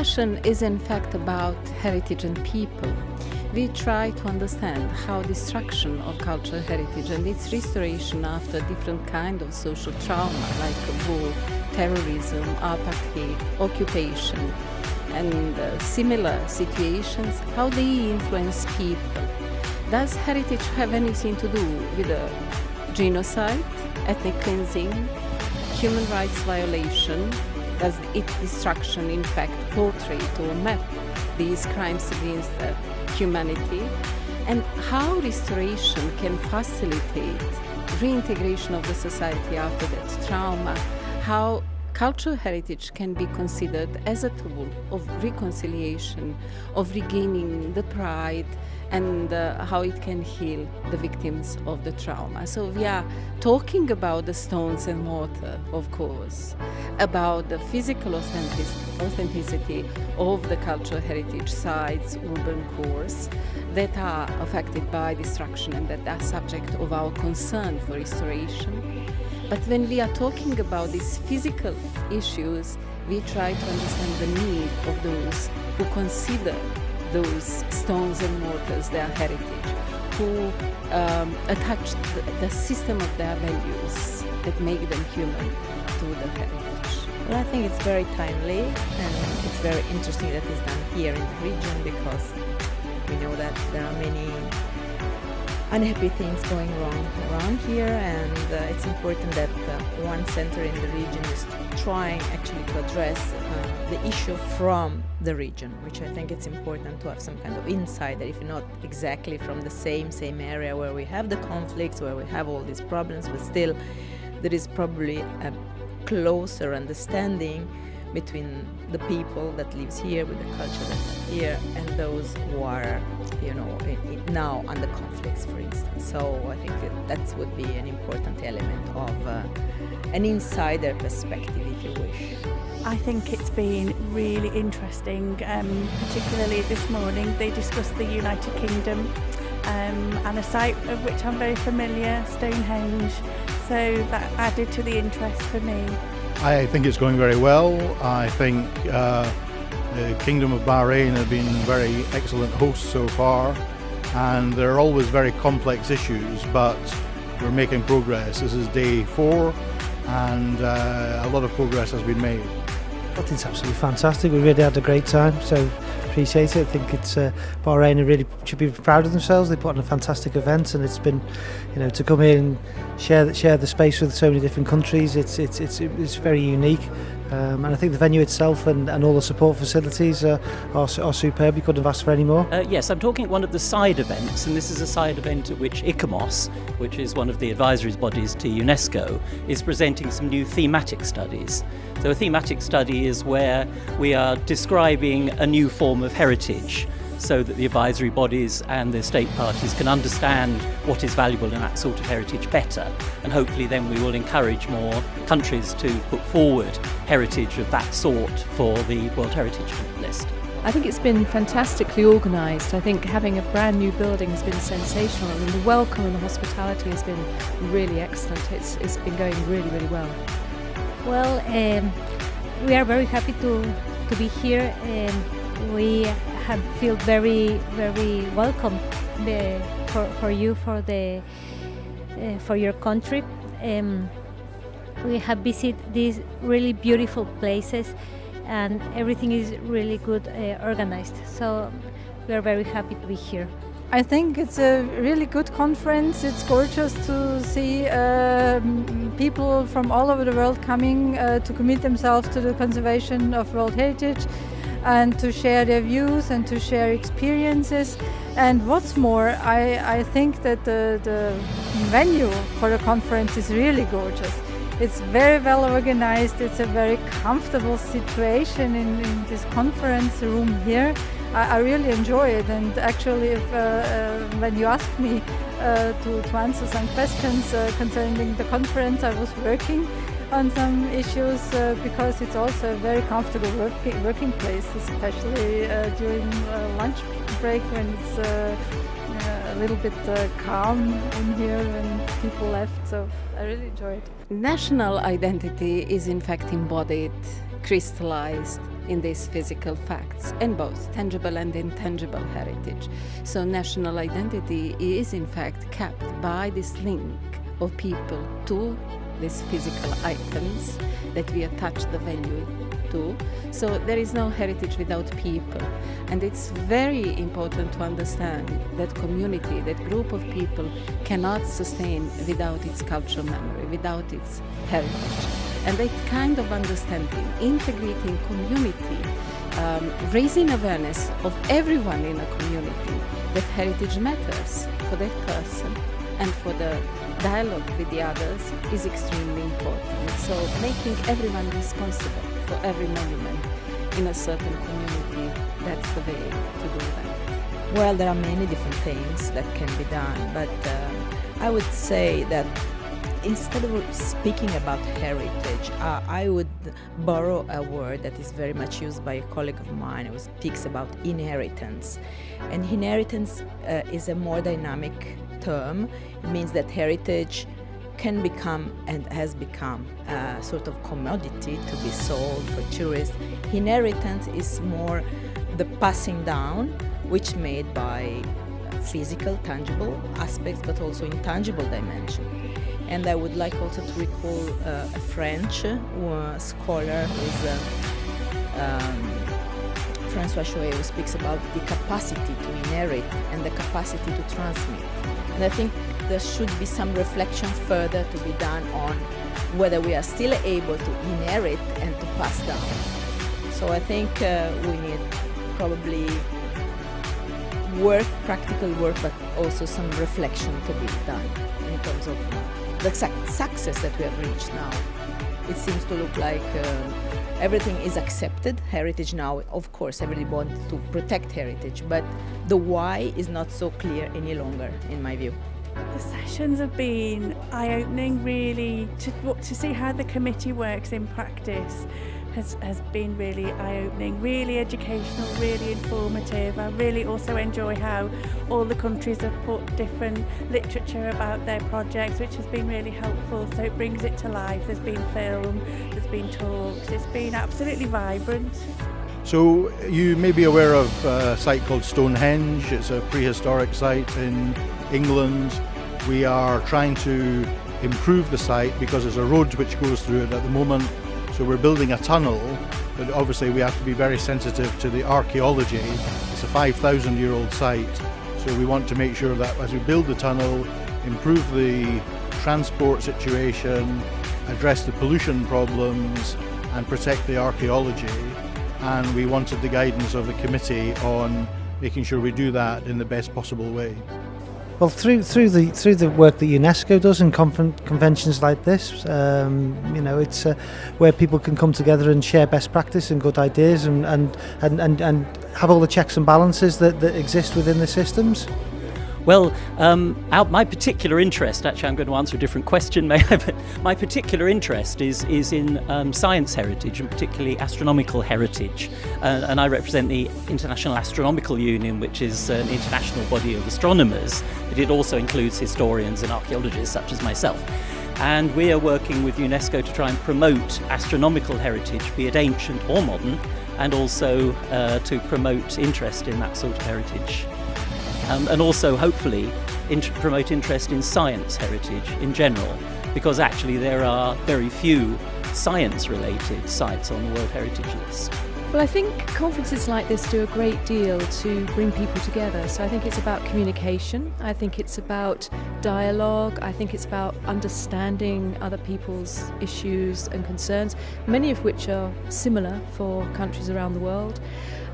session is in fact about heritage and people. We try to understand how destruction of cultural heritage and its restoration after different kind of social trauma like war, terrorism, apartheid, occupation and similar situations, how they influence people. Does heritage have anything to do with genocide, ethnic cleansing, human rights violation? Does its destruction in fact portray or map these crimes against humanity? And how restoration can facilitate reintegration of the society after that trauma? How cultural heritage can be considered as a tool of reconciliation, of regaining the pride, and how it can heal the victims of the trauma. So we are talking about the stones and mortar, of course, about the physical authenticity of the cultural heritage sites, urban cores that are affected by destruction and that are subject of our concern for restoration. But when we are talking about these physical issues, we try to understand the need of those who consider those stones and mortars their heritage, who attach the system of their values that make them human to the heritage. Well, I think it's very timely and it's very interesting that it's done here in the region, because we know that there are many unhappy things going wrong around here, and it's important that one center in the region is trying actually to address the issue from the region, which I think it's important to have some kind of insight, that if not exactly from the same area where we have the conflicts, where we have all these problems, but still there is probably a closer understanding between the people that lives here with the culture that live here and those who are, now under conflicts, for instance. So I think that would be an important element of an insider perspective, if you wish. I think it's been really interesting, particularly this morning they discussed the United Kingdom and a site of which I'm very familiar, Stonehenge, so that added to the interest for me. I think it's going very well. I think the Kingdom of Bahrain have been very excellent hosts so far, and there are always very complex issues, but we're making progress. This is day 4 and a lot of progress has been made. I think it's absolutely fantastic. We really had a great time, so appreciate it. I think it's Bahrain really should be proud of themselves. They put on a fantastic event, and it's been, to come here and share the space with so many different countries. It's very unique, and I think the venue itself and all the support facilities are superb. You couldn't have asked for any more. Yes, I'm talking at one of the side events, and this is a side event at which ICOMOS, which is one of the advisory bodies to UNESCO, is presenting some new thematic studies. So a thematic study is where we are describing a new form of heritage, so that the advisory bodies and the state parties can understand what is valuable in that sort of heritage better, and hopefully then we will encourage more countries to put forward heritage of that sort for the World Heritage List. I think it's been fantastically organised. I think having a brand new building has been sensational, and the welcome and the hospitality has been really excellent. It's been going really, really well. Well, we are very happy to be here. We have feel very, very welcome for you, for your country. We have visited these really beautiful places, and everything is really good organized. So we are very happy to be here. I think it's a really good conference. It's gorgeous to see people from all over the world coming to commit themselves to the conservation of World Heritage and to share their views and to share experiences. And what's more, I think that the venue for the conference is really gorgeous. It's very well organized. It's a very comfortable situation in this conference room here. I really enjoy it, and actually when you asked me to answer some questions concerning the conference, I was working on some issues because it's also a very comfortable working place, especially during lunch break when it's a little bit calm in here when people left, so I really enjoy it. National identity is in fact embodied, crystallized in these physical facts, and both tangible and intangible heritage. So national identity is in fact kept by this link of people to these physical items that we attach the value to. So there is no heritage without people. And it's very important to understand that community, that group of people cannot sustain without its cultural memory, without its heritage. And that kind of understanding, integrating community, raising awareness of everyone in a community that heritage matters for that person and for the dialogue with the others is extremely important. So making everyone responsible for every monument in a certain community, that's the way to do that. Well, there are many different things that can be done, but I would say that instead of speaking about heritage, I would borrow a word that is very much used by a colleague of mine who speaks about inheritance. And inheritance is a more dynamic term. It means that heritage can become and has become a sort of commodity to be sold for tourists. Inheritance is more the passing down, which made by physical, tangible aspects, but also intangible dimension. And I would like also to recall a French scholar who is François Choet, who speaks about the capacity to inherit and the capacity to transmit. And I think there should be some reflection further to be done on whether we are still able to inherit and to pass down. So I think we need probably practical work, but also some reflection to be done in terms of the success that we have reached now. It seems to look like everything is accepted. Heritage now, of course, everybody wants to protect heritage, but the why is not so clear any longer, in my view. The sessions have been eye-opening, really, to see how the committee works in practice has been really eye-opening, really educational, really informative. I really also enjoy how all the countries have put different literature about their projects, which has been really helpful, so it brings it to life. There's been film, there's been talks, it's been absolutely vibrant. So you may be aware of a site called Stonehenge. It's a prehistoric site in England. We are trying to improve the site because there's a road which goes through it at the moment. So we're building a tunnel, but obviously we have to be very sensitive to the archaeology. It's a 5,000-year-old site, so we want to make sure that as we build the tunnel, improve the transport situation, address the pollution problems, and protect the archaeology. And we wanted the guidance of the committee on making sure we do that in the best possible way. Well, through the work that UNESCO does in conventions like this, it's where people can come together and share best practice and good ideas and have all the checks and balances that exist within the systems. Well, my particular interest, actually I'm going to answer a different question, may I? But my particular interest is in science heritage and particularly astronomical heritage. And I represent the International Astronomical Union, which is an international body of astronomers, but it also includes historians and archaeologists such as myself. And we are working with UNESCO to try and promote astronomical heritage, be it ancient or modern, and also to promote interest in that sort of heritage. And also, hopefully, promote interest in science heritage in general, because actually there are very few science-related sites on the World Heritage List. Well, I think conferences like this do a great deal to bring people together. So I think it's about communication, I think it's about dialogue, I think it's about understanding other people's issues and concerns, many of which are similar for countries around the world.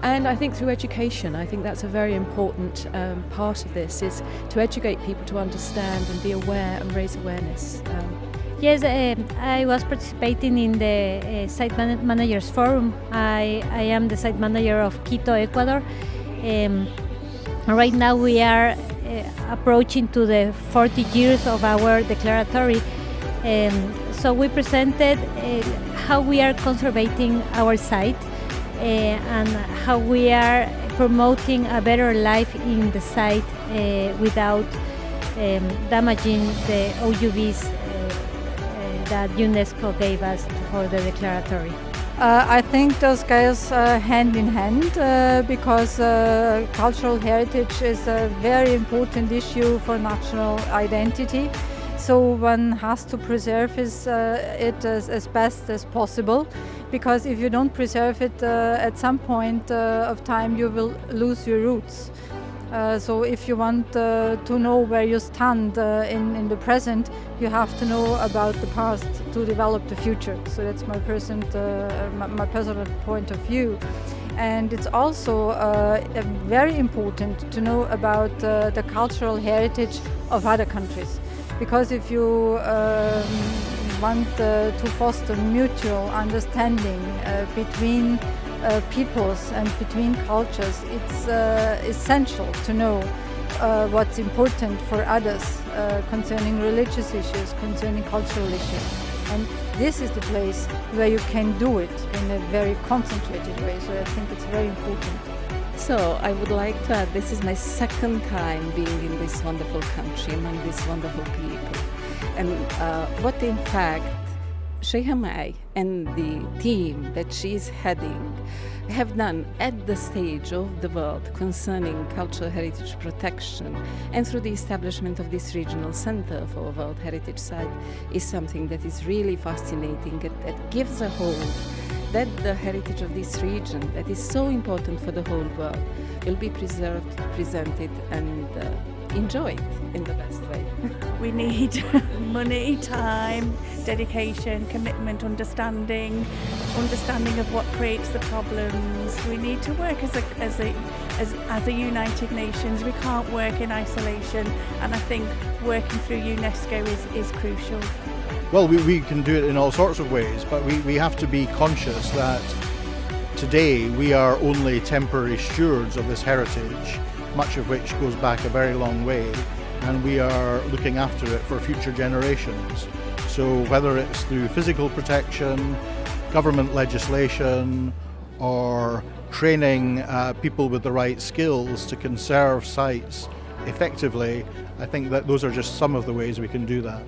And I think through education, I think that's a very important part of this, is to educate people to understand and be aware and raise awareness. Yes, I was participating in the Site Managers Forum. I am the site manager of Quito, Ecuador. Right now we are approaching to the 40 years of our declaratory. So we presented how we are conserving our site and how we are promoting a better life in the site without damaging the OUVs that UNESCO gave us for the declaratory. I think those goes hand in hand because cultural heritage is a very important issue for national identity. So one has to preserve it as best as possible, because if you don't preserve it, at some point of time you will lose your roots. So if you want to know where you stand in the present, you have to know about the past to develop the future. So that's my personal point of view. And it's also very important to know about the cultural heritage of other countries. Because if you want to foster mutual understanding between peoples and between cultures, it's essential to know what's important for others concerning religious issues, concerning cultural issues. And this is the place where you can do it in a very concentrated way. So I think it's very important. So I would like to add, this is my second time being in this wonderful country, among these wonderful people. And what in fact Sheikha Mai and the team that she is heading have done at the stage of the world concerning cultural heritage protection and through the establishment of this regional center for World Heritage Site is something that is really fascinating and that gives a hope that the heritage of this region that is so important for the whole world will be preserved, presented and enjoyed in the best way. We need money, time, dedication, commitment, understanding of what creates the problems. We need to work as a United Nations. We can't work in isolation, and I think working through UNESCO is crucial. Well, we can do it in all sorts of ways, but we have to be conscious that today we are only temporary stewards of this heritage, much of which goes back a very long way, and we are looking after it for future generations. So whether it's through physical protection, government legislation, or training people with the right skills to conserve sites effectively, I think that those are just some of the ways we can do that.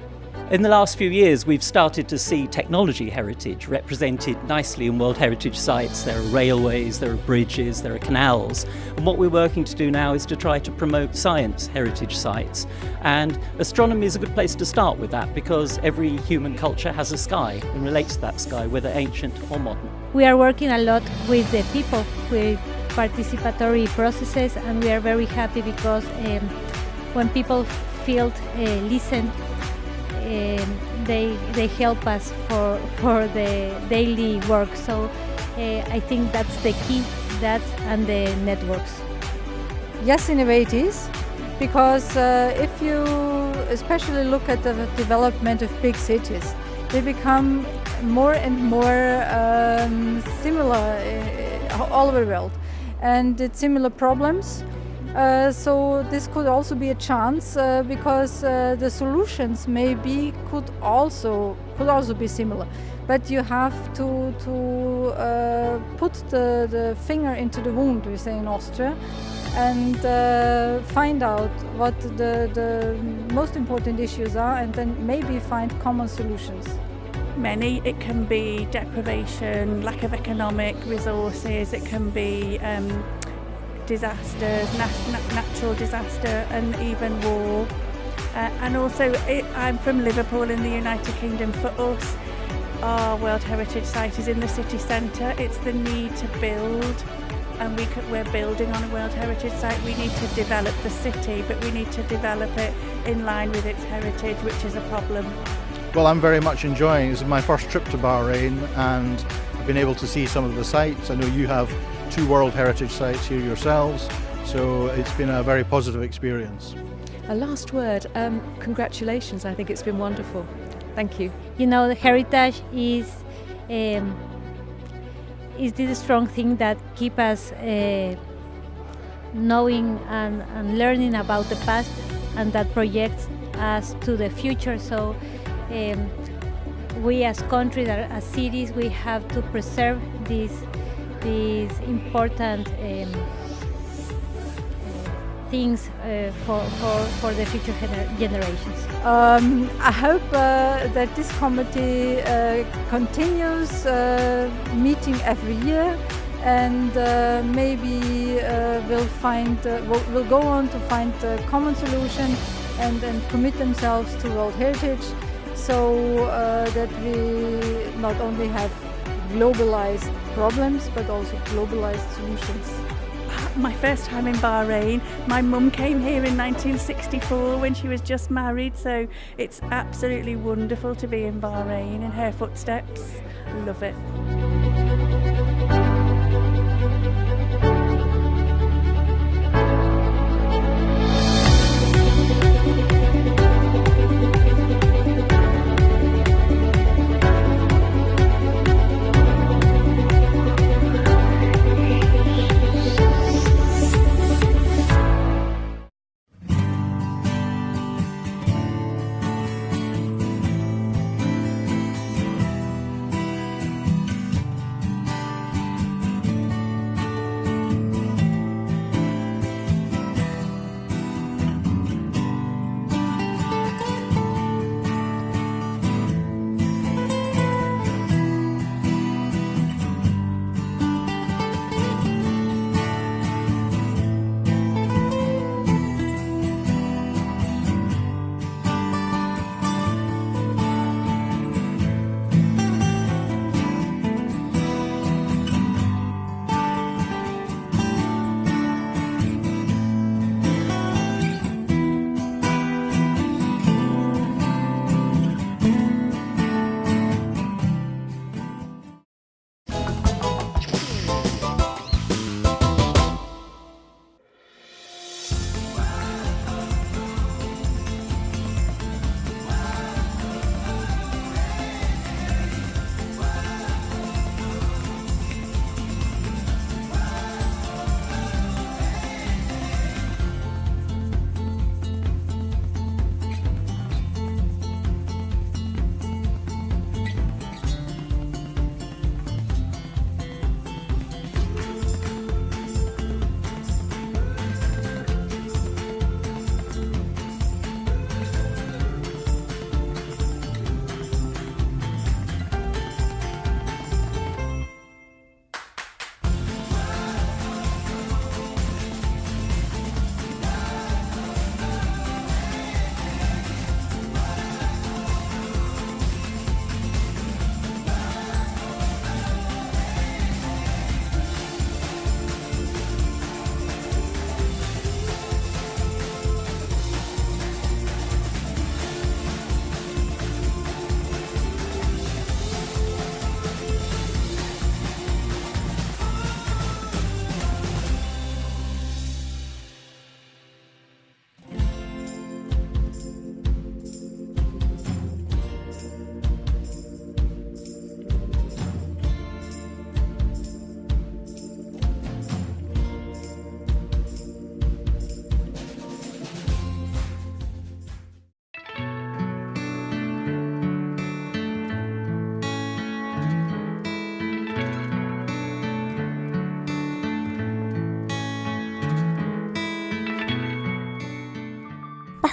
In the last few years, we've started to see technology heritage represented nicely in World Heritage Sites. There are railways, there are bridges, there are canals. And what we're working to do now is to try to promote science heritage sites. And astronomy is a good place to start with that, because every human culture has a sky and relates to that sky, whether ancient or modern. We are working a lot with the people, with participatory processes, and we are very happy because when people feel listened, they help us for the daily work. So I think that's the key, that and the networks. Yes, in a way it is, because if you especially look at the development of big cities, they become more and more similar all over the world, and it's similar problems. So this could also be a chance because the solutions could also be similar, but you have to put the finger into the wound, we say in Austria, and find out what the most important issues are, and then maybe find common solutions. Many. It can be deprivation, lack of economic resources, it can be disasters, natural disaster, and even war. And also, I'm from Liverpool in the United Kingdom. For us, our World Heritage Site is in the city centre. It's the need to build, and we're building on a World Heritage Site. We need to develop the city, but we need to develop it in line with its heritage, which is a problem. Well, I'm very much enjoying. This is my first trip to Bahrain, and I've been able to see some of the sites. I know you have 2 World Heritage Sites here yourselves, so it's been a very positive experience. A last word, congratulations, I think it's been wonderful. Thank you. You know, the heritage is this strong thing that keep us knowing and learning about the past, and that projects us to the future. So we as countries, as cities, we have to preserve these important things for the future generations. I hope that this committee continues meeting every year, and maybe will go on to find a common solution and commit themselves to World Heritage, so that we not only have globalized problems but also globalized solutions. My first time in Bahrain, my mum came here in 1964 when she was just married, so it's absolutely wonderful to be in Bahrain in her footsteps. Love it.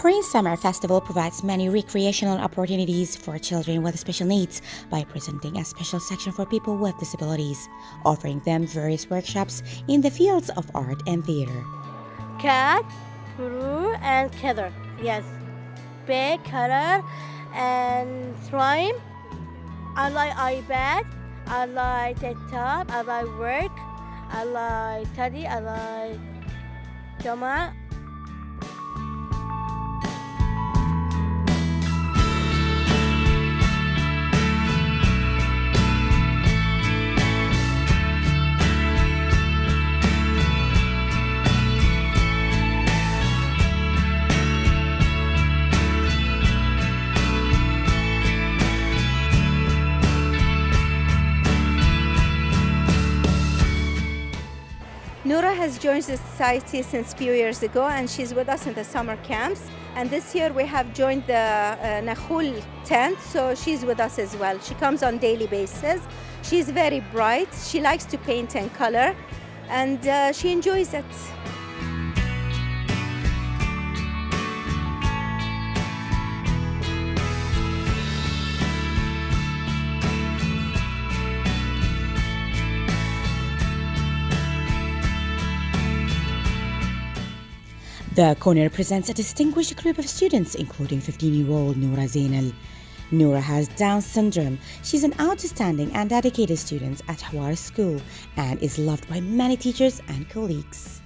Bahrain Summer Festival provides many recreational opportunities for children with special needs by presenting a special section for people with disabilities, offering them various workshops in the fields of art and theater. Cat, Peru, and Kether. Yes. Big, color, and slime. I like iPad. I like desktop. I like work. I like study. I like drama. Noura has joined the society since a few years ago, and she's with us in the summer camps. And this year we have joined the Nakhul tent, so she's with us as well. She comes on daily basis. She's very bright. She likes to paint and color, and she enjoys it. The corner presents a distinguished group of students, including 15-year-old Noura Zainal. Noura has Down syndrome. She's an outstanding and dedicated student at Hawar School and is loved by many teachers and colleagues.